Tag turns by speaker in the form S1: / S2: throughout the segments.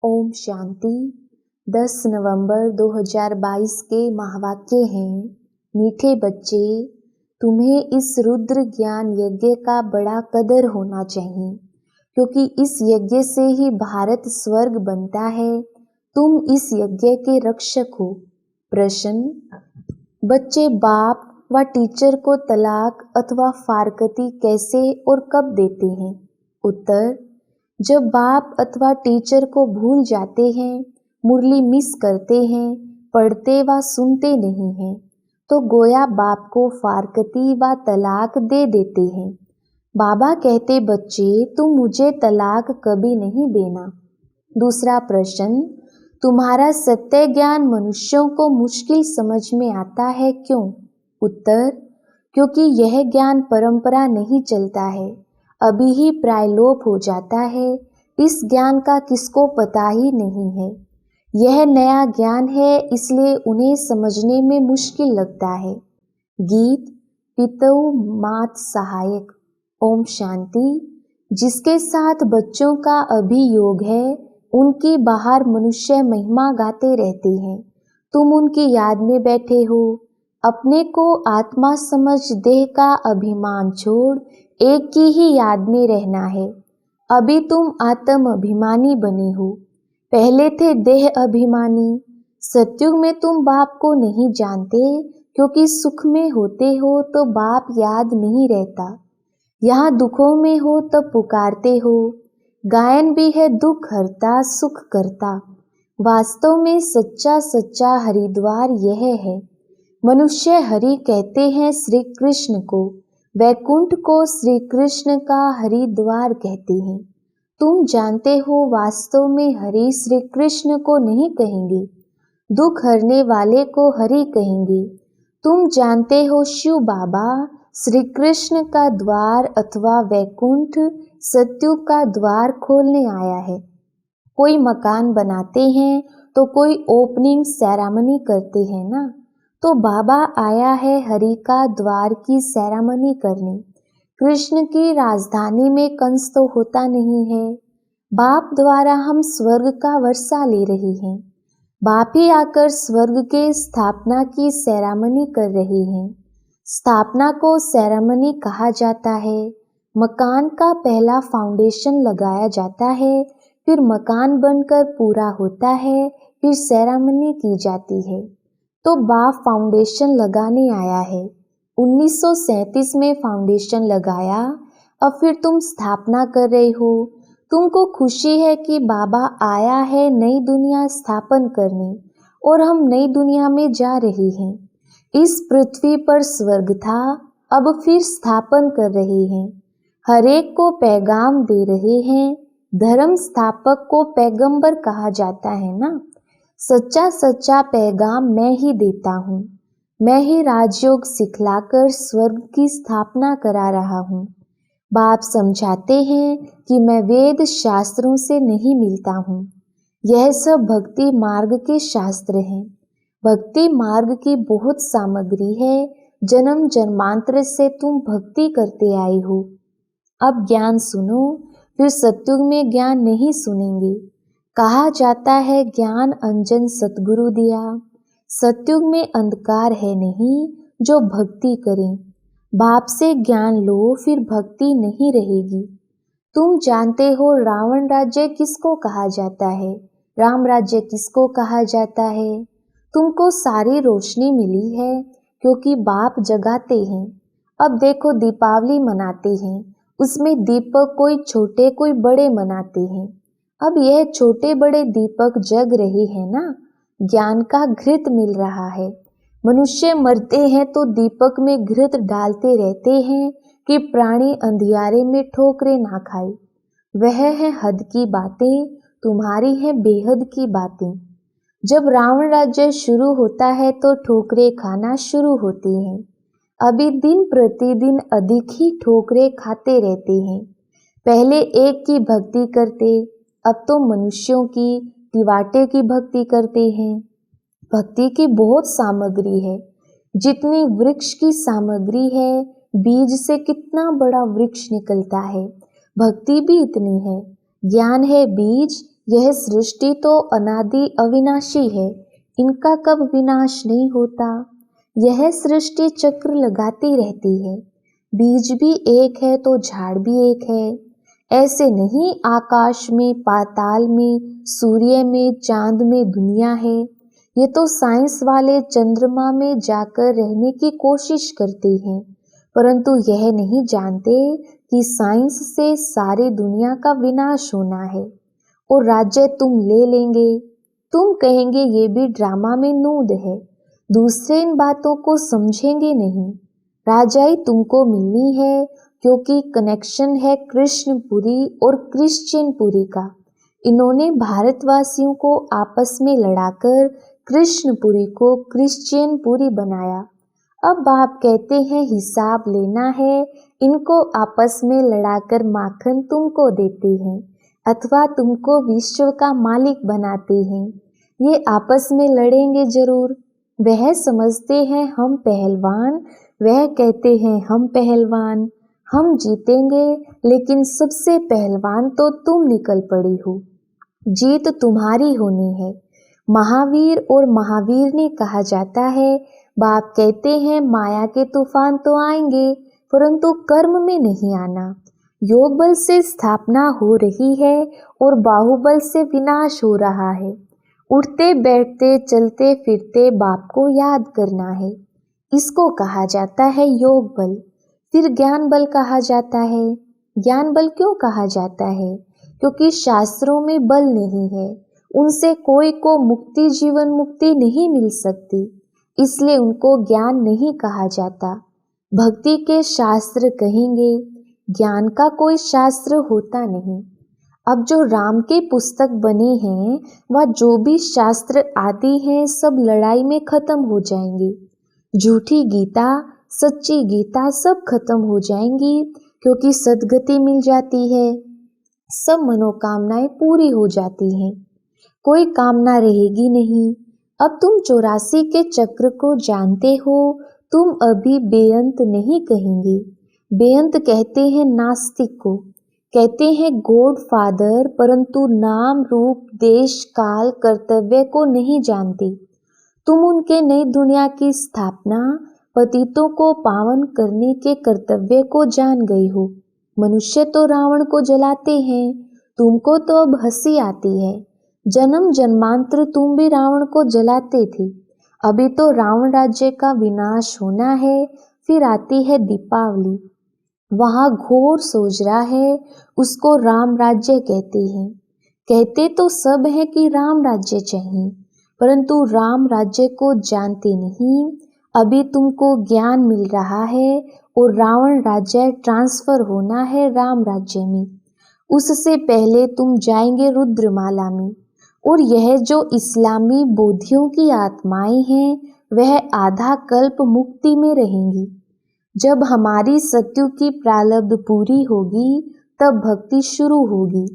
S1: ओम शांति। 10 नवंबर 2022 के महावाक्य हैं, मीठे बच्चे, तुम्हें इस रुद्र ज्ञान यज्ञ का बड़ा कदर होना चाहिए, क्योंकि इस यज्ञ से ही भारत स्वर्ग बनता है। तुम इस यज्ञ के रक्षक हो। प्रश्न: बच्चे बाप व टीचर को तलाक अथवा फारकती कैसे और कब देते हैं? उत्तर: जब बाप अथवा टीचर को भूल जाते हैं, मुरली मिस करते हैं, पढ़ते व सुनते नहीं हैं, तो गोया बाप को फारकती व तलाक दे देते हैं। बाबा कहते, बच्चे तुम मुझे तलाक कभी नहीं देना। दूसरा प्रश्न: तुम्हारा सत्य ज्ञान मनुष्यों को मुश्किल समझ में आता है, क्यों? उत्तर: क्योंकि यह ज्ञान परंपरा नहीं चलता है, अभी ही प्रायलोप हो जाता है। इस ज्ञान का किसको पता ही नहीं है। यह नया ज्ञान है, इसलिए उन्हें समझने में मुश्किल लगता है। गीत पितऊ मात सहायक। ओम शांति। जिसके साथ बच्चों का अभियोग है, उनकी बाहर मनुष्य महिमा गाते रहते हैं। तुम उनकी याद में बैठे हो। अपने को आत्मा समझ देह का अभिमान छोड़ एक की ही याद में रहना है। अभी तुम आत्म अभिमानी बने हो, पहले थे देह अभिमानी। सतयुग में तुम बाप को नहीं जानते, क्योंकि सुख में होते हो तो बाप याद नहीं रहता। यहाँ दुखों में हो तब पुकारते हो। गायन भी है दुख हरता सुख करता। वास्तव में सच्चा सच्चा हरिद्वार यह है। मनुष्य हरि कहते हैं श्री कृष्ण को, वैकुंठ को श्री कृष्ण का हरिद्वार कहते हैं। तुम जानते हो वास्तव में हरि श्री कृष्ण को नहीं कहेंगे, दुख हरने वाले को हरि कहेंगे। तुम जानते हो शिव बाबा श्री कृष्ण का द्वार अथवा वैकुंठ सत्युग का द्वार खोलने आया है। कोई मकान बनाते हैं तो कोई ओपनिंग सेरेमनी करते हैं ना, तो बाबा आया है हरि का द्वार की सेरेमनी करने। कृष्ण की राजधानी में कंस तो होता नहीं है। बाप द्वारा हम स्वर्ग का वर्षा ले रहे हैं। बाप ही आकर स्वर्ग के स्थापना की सेरेमनी कर रहे हैं। स्थापना को सेरेमनी कहा जाता है। मकान का पहला फाउंडेशन लगाया जाता है, फिर मकान बनकर पूरा होता है, फिर सेरेमनी की जाती है। तो बाप फाउंडेशन लगाने आया है। 1937 में फाउंडेशन लगाया, अब फिर तुम स्थापना कर रहे हो। तुमको खुशी है कि बाबा आया है नई दुनिया स्थापन करने, और हम नई दुनिया में जा रहे हैं। इस पृथ्वी पर स्वर्ग था, अब फिर स्थापन कर रहे हैं। हरेक को पैगाम दे रहे हैं। धर्म स्थापक को पैगंबर कहा जाता है ना। सच्चा सच्चा पैगाम मैं ही देता हूँ। मैं ही राजयोग सिखलाकर स्वर्ग की स्थापना करा रहा हूँ। बाप समझाते हैं कि मैं वेद शास्त्रों से नहीं मिलता हूँ। यह सब भक्ति मार्ग के शास्त्र हैं। भक्ति मार्ग की बहुत सामग्री है। जन्म जन्मांतर से तुम भक्ति करते आए हो। अब ज्ञान सुनो, फिर सतयुग में ज्ञान नहीं सुनेंगे। कहा जाता है ज्ञान अंजन सतगुरु दिया। सतयुग में अंधकार है नहीं, जो भक्ति करें। बाप से ज्ञान लो, फिर भक्ति नहीं रहेगी। तुम जानते हो रावण राज्य किसको कहा जाता है, राम राज्य किसको कहा जाता है। तुमको सारी रोशनी मिली है, क्योंकि बाप जगाते हैं। अब देखो दीपावली मनाते हैं, उसमें दीपक कोई छोटे कोई बड़े मनाते हैं। अब यह छोटे बड़े दीपक जग रहे हैं ना, ज्ञान का घृत मिल रहा है। मनुष्य मरते हैं तो दीपक में घृत डालते रहते हैं कि प्राणी अंधियारे में ठोकरे ना खाए। वह है हद की बातें, तुम्हारी है बेहद की बातें। जब रावण राज्य शुरू होता है तो ठोकरे खाना शुरू होती हैं। अभी दिन प्रतिदिन अधिक ही ठोकरे खाते रहते हैं। पहले एक की भक्ति करते, अब तो मनुष्यों की तिवाटे की भक्ति करते हैं। भक्ति की बहुत सामग्री है। जितनी वृक्ष की सामग्री है, बीज से कितना बड़ा वृक्ष निकलता है। भक्ति भी इतनी है। ज्ञान है बीज, यह सृष्टि तो अनादि अविनाशी है, इनका कब विनाश नहीं होता। यह सृष्टि चक्र लगाती रहती है, बीज भी एक है तो झाड़ भी एक है। ऐसे नहीं आकाश में, पाताल में, सूर्य में, चांद में दुनिया है। ये तो साइंस वाले चंद्रमा में जाकर रहने की कोशिश करते हैं, परंतु यह नहीं जानते कि साइंस से सारी दुनिया का विनाश होना है और राज्य तुम ले लेंगे। तुम कहेंगे ये भी ड्रामा में नूद है, दूसरे इन बातों को समझेंगे नहीं। राजाई तुमको मिलनी है क्योंकि कनेक्शन है कृष्णपुरी और क्रिश्चियनपुरी का। इन्होंने भारतवासियों को आपस में लड़ाकर कृष्णपुरी को क्रिश्चियनपुरी बनाया। अब आप कहते हैं हिसाब लेना है, इनको आपस में लड़ाकर माखन तुमको देते हैं अथवा तुमको विश्व का मालिक बनाते हैं। ये आपस में लड़ेंगे जरूर। वह समझते हैं हम पहलवान, वह कहते हैं हम पहलवान। हम जीतेंगे, लेकिन सबसे पहलवान तो तुम निकल पड़ी हो। जीत तुम्हारी होनी है। महावीर और महावीरनी कहा जाता है। बाप कहते हैं माया के तूफान तो आएंगे, परंतु कर्म में नहीं आना। योग बल से स्थापना हो रही है और बाहुबल से विनाश हो रहा है। उठते बैठते चलते फिरते बाप को याद करना है। इसको कहा जाता है योग बल। फिर ज्ञान बल कहा जाता है। ज्ञान बल क्यों कहा जाता है? क्योंकि शास्त्रों में बल नहीं है, उनसे कोई को मुक्ति, जीवन मुक्ति नहीं मिल सकती, इसलिए उनको ज्ञान नहीं कहा जाता। भक्ति के शास्त्र कहेंगे, ज्ञान का कोई शास्त्र होता नहीं। अब जो राम के पुस्तक बने हैं वह जो भी शास्त्र आदि हैं सब लड़ाई में खत्म हो जाएंगे। झूठी गीता, सच्ची गीता सब खत्म हो जाएंगी, क्योंकि सद्गति मिल जाती है, सब मनोकामनाएं पूरी हो जाती हैं, कोई कामना रहेगी नहीं। अब तुम 84 के चक्र को जानते हो, तुम अभी बेअंत नहीं कहेंगे। बेअंत कहते हैं नास्तिक को, कहते हैं गॉड फादर, परंतु नाम रूप देश काल कर्तव्य को नहीं जानते। तुम उनके नई दुनिया की स्थापना, पतितों को पावन करने के कर्तव्य को जान गई हो। मनुष्य तो रावण को जलाते हैं, तुमको तो अब हंसी आती है। जन्म जन्मांतर तुम भी रावण को जलाते थे। अभी तो रावण राज्य का विनाश होना है। फिर आती है दीपावली, वहाँ घोर सोजरा है, उसको राम राज्य कहते हैं। कहते तो सब है कि राम राज्य चाहिए, परंतु राम राज्य को जानते नहीं। अभी तुमको ज्ञान मिल रहा है और रावण राज्य ट्रांसफर होना है राम राज्य में। उससे पहले तुम जाएंगे रुद्रमाला में। और यह जो इस्लामी बोधियों की आत्माएं हैं वह आधा कल्प मुक्ति में रहेंगी। जब हमारी सत्यु की प्रारब्ध पूरी होगी तब भक्ति शुरू होगी।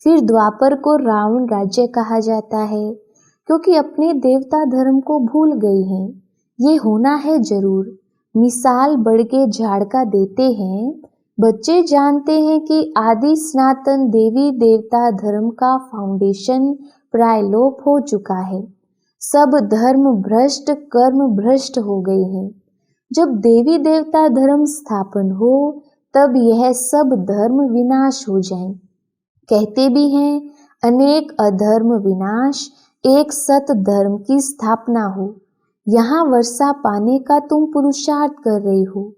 S1: फिर द्वापर को रावण राज्य कहा जाता है, क्योंकि अपने देवता धर्म को भूल गए हैं। ये होना है जरूर। मिसाल बढ़ के झाड़ का देते हैं। बच्चे जानते हैं कि आदि सनातन देवी देवता धर्म का फाउंडेशन प्राय लोप हो चुका है। सब धर्म भ्रष्ट, कर्म भ्रष्ट हो गए हैं। जब देवी देवता धर्म स्थापन हो तब यह सब धर्म विनाश हो जाएं। कहते भी हैं अनेक अधर्म विनाश, एक सत धर्म की स्थापना हो। यहाँ वर्षा पाने का तुम पुरुषार्थ कर रहे हो।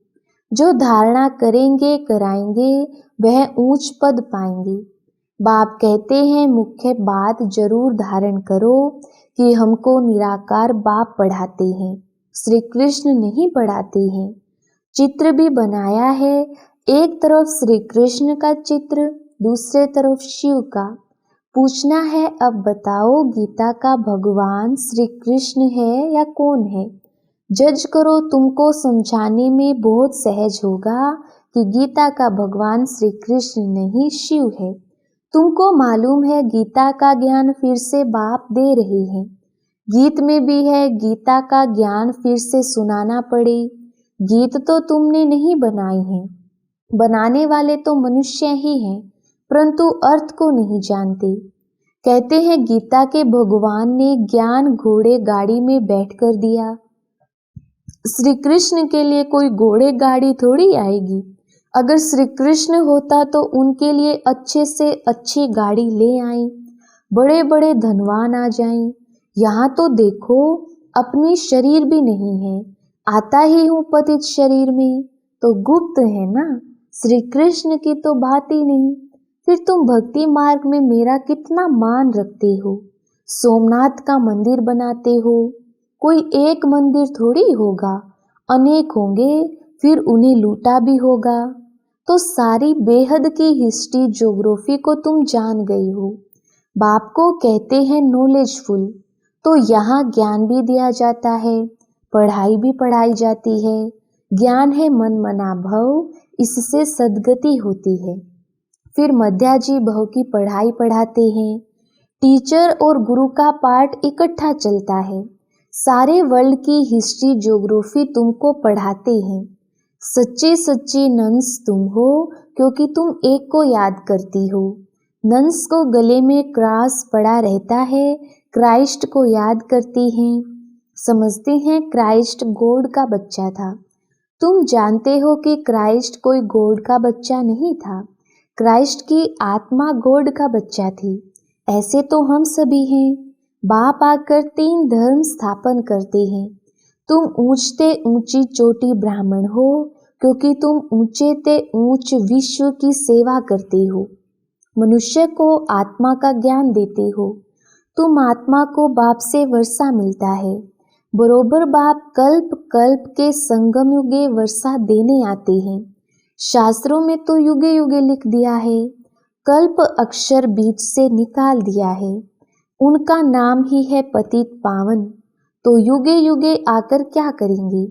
S1: जो धारणा करेंगे कराएंगे वह ऊंच पद पाएंगे। बाप कहते हैं मुख्य बात जरूर धारण करो कि हमको निराकार बाप पढ़ाते हैं, श्री कृष्ण नहीं पढ़ाते हैं। चित्र भी बनाया है, एक तरफ श्री कृष्ण का चित्र, दूसरे तरफ शिव का। पूछना है अब बताओ गीता का भगवान श्री कृष्ण है या कौन है? जज करो, तुमको समझाने में बहुत सहज होगा कि गीता का भगवान श्री कृष्ण नहीं शिव है। तुमको मालूम है गीता का ज्ञान फिर से बाप दे रहे हैं। गीत में भी है गीता का ज्ञान फिर से सुनाना पड़े। गीत तो तुमने नहीं बनाई है, बनाने वाले तो मनुष्य ही हैं, परंतु अर्थ को नहीं जानते। कहते हैं गीता के भगवान ने ज्ञान घोड़े गाड़ी में बैठ कर दिया। श्री कृष्ण के लिए कोई घोड़े गाड़ी थोड़ी आएगी। अगर श्री कृष्ण होता तो उनके लिए अच्छे से अच्छी गाड़ी ले आए, बड़े बड़े धनवान आ जाएं। यहाँ तो देखो अपनी शरीर भी नहीं है, आता ही हूँ पतित शरीर में, तो गुप्त है ना। श्री कृष्ण की तो बात ही नहीं। फिर तुम भक्ति मार्ग में मेरा कितना मान रखते हो। सोमनाथ का मंदिर बनाते हो, कोई एक मंदिर थोड़ी होगा, अनेक होंगे, फिर उन्हें लूटा भी होगा। तो सारी बेहद की हिस्ट्री ज्योग्राफी को तुम जान गई हो। बाप को कहते हैं नॉलेजफुल, तो यहाँ ज्ञान भी दिया जाता है, पढ़ाई भी पढ़ाई जाती है। ज्ञान है मन मना भव, इससे सद्गति होती है। फिर मध्याजी भव की पढ़ाई पढ़ाते हैं। टीचर और गुरु का पाठ इकट्ठा चलता है। सारे वर्ल्ड की हिस्ट्री ज्योग्राफी तुमको पढ़ाते हैं। सच्चे सच्चे नंस तुम हो, क्योंकि तुम एक को याद करती हो। नंस को गले में क्रॉस पड़ा रहता है, क्राइस्ट को याद करती हैं, समझते हैं क्राइस्ट गॉड का बच्चा था। तुम जानते हो कि क्राइस्ट कोई गॉड का बच्चा नहीं था, क्राइस्ट की आत्मा गॉड का बच्चा थी। ऐसे तो हम सभी हैं। बाप आकर 3 धर्म स्थापन करते हैं। तुम ऊंचते ऊंची चोटी ब्राह्मण हो, क्योंकि तुम ऊंचे ते ऊंच विश्व की सेवा करते हो। मनुष्य को आत्मा का ज्ञान देते हो। तुम आत्मा को बाप से वर्षा मिलता है। बरोबर बाप कल्प कल्प के संगम युगे वर्षा देने आते हैं। शास्त्रों में तो युगे युगे लिख दिया है, कल्प अक्षर बीच से निकाल दिया है। उनका नाम ही है पतित पावन। तो युगे युगे आकर क्या करेंगे?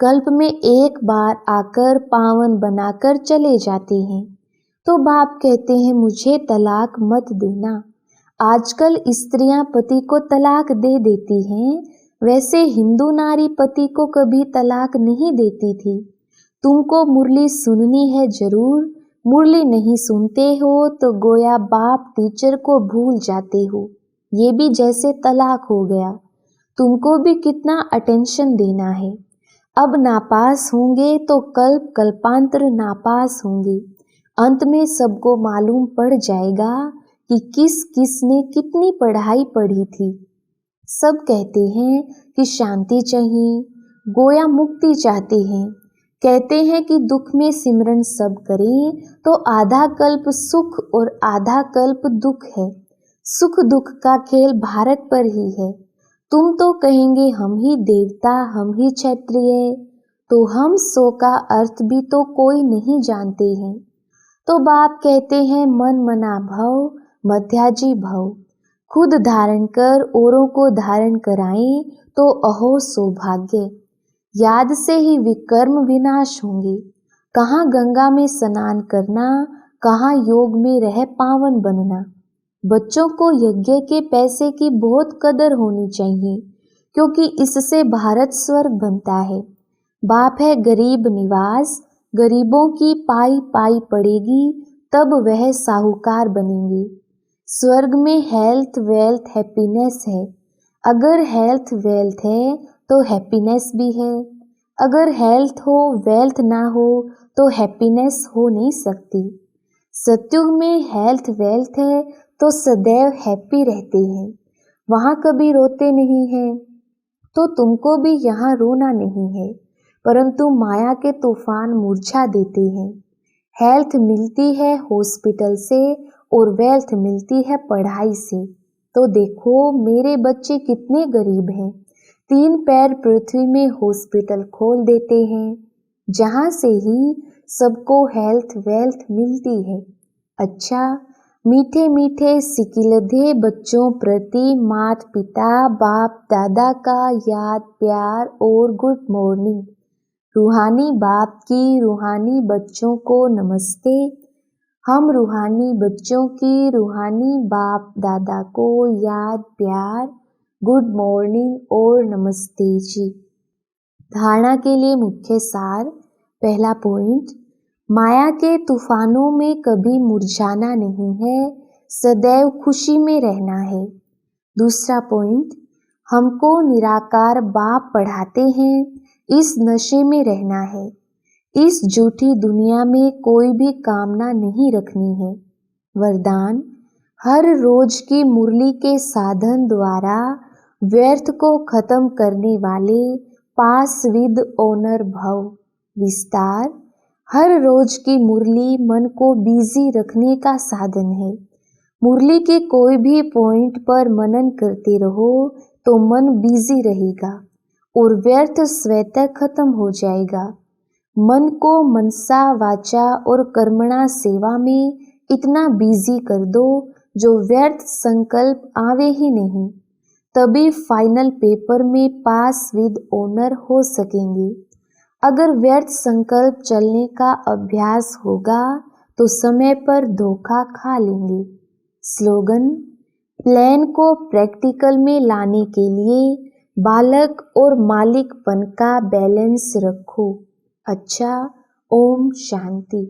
S1: कल्प में एक बार आकर पावन बनाकर चले जाते हैं। तो बाप कहते हैं मुझे तलाक मत देना। आजकल स्त्रियां पति को तलाक दे देती हैं, वैसे हिंदू नारी पति को कभी तलाक नहीं देती थी। तुमको मुरली सुननी है जरूर, मुरली नहीं सुनते हो तो गोया बाप टीचर को भूल जाते हो। ये भी जैसे तलाक हो गया। तुमको भी कितना अटेंशन देना है। अब नापास होंगे तो कल्प कल्पांतर नापास होंगे। अंत में सबको मालूम पड़ जाएगा कि किस किस ने कितनी पढ़ाई पढ़ी थी। सब कहते हैं कि शांति चाहिए, गोया मुक्ति चाहते हैं। कहते हैं कि दुख में सिमरन सब करें तो आधा कल्प सुख और आधा कल्प दुख है। सुख दुख का खेल भारत पर ही है। तुम तो कहेंगे हम ही देवता, हम ही क्षत्रिय, तो हम सो का अर्थ भी तो कोई नहीं जानते हैं। तो बाप कहते हैं मन मना भव, मध्याजी भव। खुद धारण कर औरों को धारण कराएं तो अहो सौभाग्य। याद से ही विकर्म विनाश होंगे। कहाँ गंगा में स्नान करना, कहाँ योग में रह पावन बनना। बच्चों को यज्ञ के पैसे की बहुत कदर होनी चाहिए, क्योंकि इससे भारत स्वर्ग बनता है। बाप है गरीब निवास, गरीबों की पाई पाई पड़ेगी तब वह साहूकार बनेंगे। स्वर्ग में हेल्थ वेल्थ हैप्पीनेस है। अगर हेल्थ वेल्थ है तो हैप्पीनेस भी है। अगर हेल्थ हो वेल्थ ना हो तो हैप्पीनेस हो नहीं सकती। सत्युग में हेल्थ वेल्थ है तो सदैव हैप्पी रहते हैं, वहाँ कभी रोते नहीं हैं। तो तुमको भी यहाँ रोना नहीं है, परंतु माया के तूफान मुरझा देते हैं। हेल्थ मिलती है हॉस्पिटल से और वेल्थ मिलती है पढ़ाई से। तो देखो मेरे बच्चे कितने गरीब हैं। 3 पैर पृथ्वी में हॉस्पिटल खोल देते हैं, जहाँ से ही सबको हेल्थ वेल्थ मिलती है। अच्छा, मीठे मीठे सिकिलधे बच्चों प्रति माता पिता बाप दादा का याद प्यार और गुड मॉर्निंग। रूहानी बाप की रूहानी बच्चों को नमस्ते। हम रूहानी बच्चों की रूहानी बाप दादा को याद प्यार गुड मॉर्निंग और नमस्ते जी। धारणा के लिए मुख्य सार। पहला पॉइंट, माया के तूफानों में कभी मुरझाना नहीं है, सदैव खुशी में रहना है। दूसरा पॉइंट, हमको निराकार बाप पढ़ाते हैं, इस नशे में रहना है। इस झूठी दुनिया में कोई भी कामना नहीं रखनी है। वरदान, हर रोज की मुरली के साधन द्वारा व्यर्थ को खत्म करने वाले पास विद ऑनर भव। विस्तार, हर रोज की मुरली मन को बिजी रखने का साधन है। मुरली के कोई भी पॉइंट पर मनन करते रहो तो मन बिजी रहेगा और व्यर्थ स्वतः खत्म हो जाएगा। मन को मनसा वाचा और कर्मणा सेवा में इतना बिजी कर दो जो व्यर्थ संकल्प आवे ही नहीं, तभी फाइनल पेपर में पास विद ऑनर हो सकेंगे। अगर व्यर्थ संकल्प चलने का अभ्यास होगा तो समय पर धोखा खा लेंगे। स्लोगन, प्लान को प्रैक्टिकल में लाने के लिए बालक और मालिकपन का बैलेंस रखो। अच्छा, ओम शांति।